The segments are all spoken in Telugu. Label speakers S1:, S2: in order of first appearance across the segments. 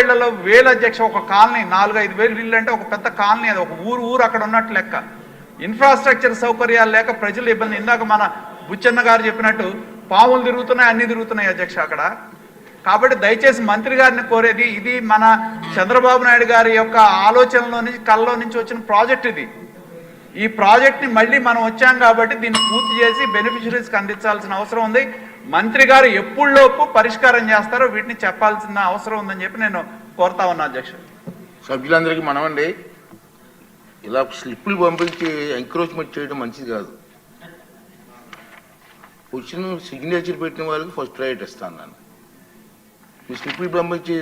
S1: ఇళ్లలో వేల అధ్యక్ష, ఒక కాలనీ 4-5 వేలు ఇల్లు అంటే ఒక పెద్ద కాలనీ, అది ఒక ఊరు అక్కడ ఉన్నట్టు లెక్క. ఇన్ఫ్రాస్ట్రక్చర్ సౌకర్యాలు లేక ప్రజలు ఇబ్బంది. ఇందాక మన బుచ్చన్న గారు చెప్పినట్టు పాములు తిరుగుతున్నాయి, అన్ని తిరుగుతున్నాయి అధ్యక్ష అక్కడ. కాబట్టి దయచేసి మంత్రి గారిని కోరేది, ఇది మన చంద్రబాబు నాయుడు గారి యొక్క ఆలోచనలో నుంచి కళ్ళలో నుంచి వచ్చిన ప్రాజెక్ట్ ఇది. ఈ ప్రాజెక్ట్ని మళ్ళీ మనం వచ్చాం కాబట్టి దీన్ని పూర్తి చేసి బెనిఫిషరీస్కి అందించాల్సిన అవసరం ఉంది. మంత్రి గారు ఎప్పుడులోపు పరిష్కారం చేస్తారో వీటిని చెప్పాల్సిన అవసరం ఉందని చెప్పి నేను కోరుతా ఉన్నా అధ్యక్ష.
S2: సభ్యులందరికీ మనమండి, ఇలా స్లిప్పులు పంపించి ఎంకరేజ్మెంట్ చేయడం మంచిది కాదు. వచ్చిన సిగ్నేచర్ పెట్టిన వాళ్ళకి ఫస్ట్ రైట్ ఇస్తాను నేను. మీ స్లిప్పులు పంపించి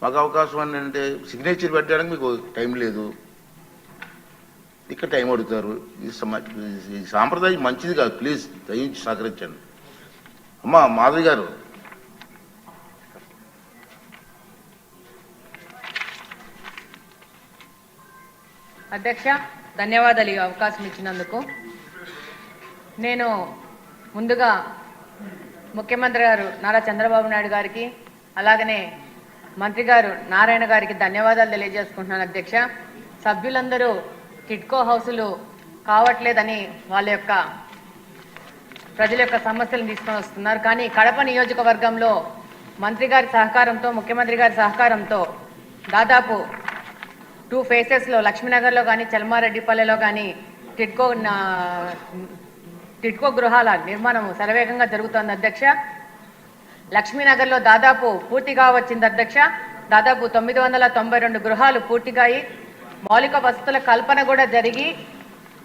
S2: మాకు అవకాశం అంటే సిగ్నేచర్ పెట్టడానికి మీకు టైం లేదు, ఇక్కడ టైం అడుగుతారు. ఈ సాంప్రదాయం మంచిది కాదు. ప్లీజ్ దయించి సహకరించండి. అమ్మా మాధవి గారు.
S3: అధ్యక్ష, ధన్యవాదాలు ఈ అవకాశం ఇచ్చినందుకు. నేను ముందుగా ముఖ్యమంత్రి గారు నారా చంద్రబాబు నాయుడు గారికి, అలాగనే మంత్రి గారు నారాయణ గారికి ధన్యవాదాలు తెలియజేసుకుంటున్నాను అధ్యక్ష. సభ్యులందరూ టిడ్కో హౌసులు కావట్లేదని వాళ్ళ యొక్క ప్రజల యొక్క సమస్యలను తీసుకొని వస్తున్నారు. కానీ కడప నియోజకవర్గంలో మంత్రి గారి సహకారంతో, ముఖ్యమంత్రి గారి సహకారంతో దాదాపు 2 ఫేసెస్లో లక్ష్మీనగర్లో కానీ చల్మారెడ్డిపల్లెలో కానీ టిడ్కో గృహాల నిర్మాణం శరవేగంగా జరుగుతోంది అధ్యక్ష. లక్ష్మీనగర్లో దాదాపు పూర్తిగా వచ్చింది అధ్యక్ష. దాదాపు 992 గృహాలు పూర్తిగా అయ్యి, మౌలిక వసతుల కల్పన కూడా జరిగి,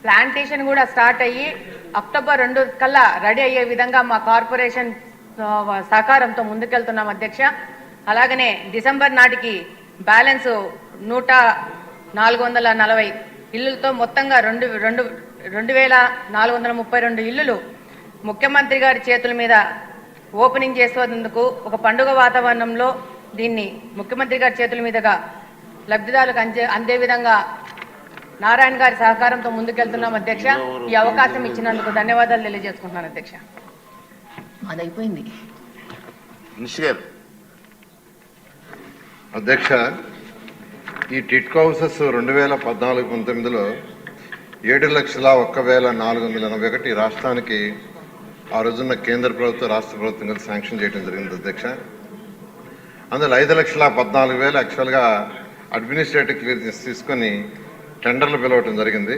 S3: ప్లాంటేషన్ కూడా స్టార్ట్ అయ్యి అక్టోబర్ 2 కల్లా రెడీ అయ్యే విధంగా మా కార్పొరేషన్ సహకారంతో ముందుకెళ్తున్నాం అధ్యక్ష. అలాగనే డిసెంబర్ నాటికి బ్యాలెన్స్ 440 ఇళ్లతో మొత్తంగా 2432 ఇళ్లు ముఖ్యమంత్రి గారి చేతుల మీద ఓపెనింగ్ చేసేందుకు ఒక పండుగ వాతావరణంలో దీన్ని ముఖ్యమంత్రి గారి చేతుల మీదుగా లబ్ధిదారులకు అందే విధంగా నారాయణ గారి సహకారంతో ముందుకెళ్తున్నాం అధ్యక్ష. ఈ అవకాశం ఇచ్చినందుకు ధన్యవాదాలు తెలియజేసుకుంటున్నాను అధ్యక్ష. అది అయిపోయింది
S4: అధ్యక్ష. ఈ టిడ్కో హౌసెస్ 2014-19లో 7,01,481 రాష్ట్రానికి ఆ రోజున్న కేంద్ర ప్రభుత్వం రాష్ట్ర ప్రభుత్వం కలిసి శాంక్షన్ చేయడం జరిగింది అధ్యక్ష. అందులో 5,14,000 యాక్చువల్గా అడ్మినిస్ట్రేటివ్ క్లియరెన్స్ తీసుకొని టెండర్లు పిలవటం జరిగింది.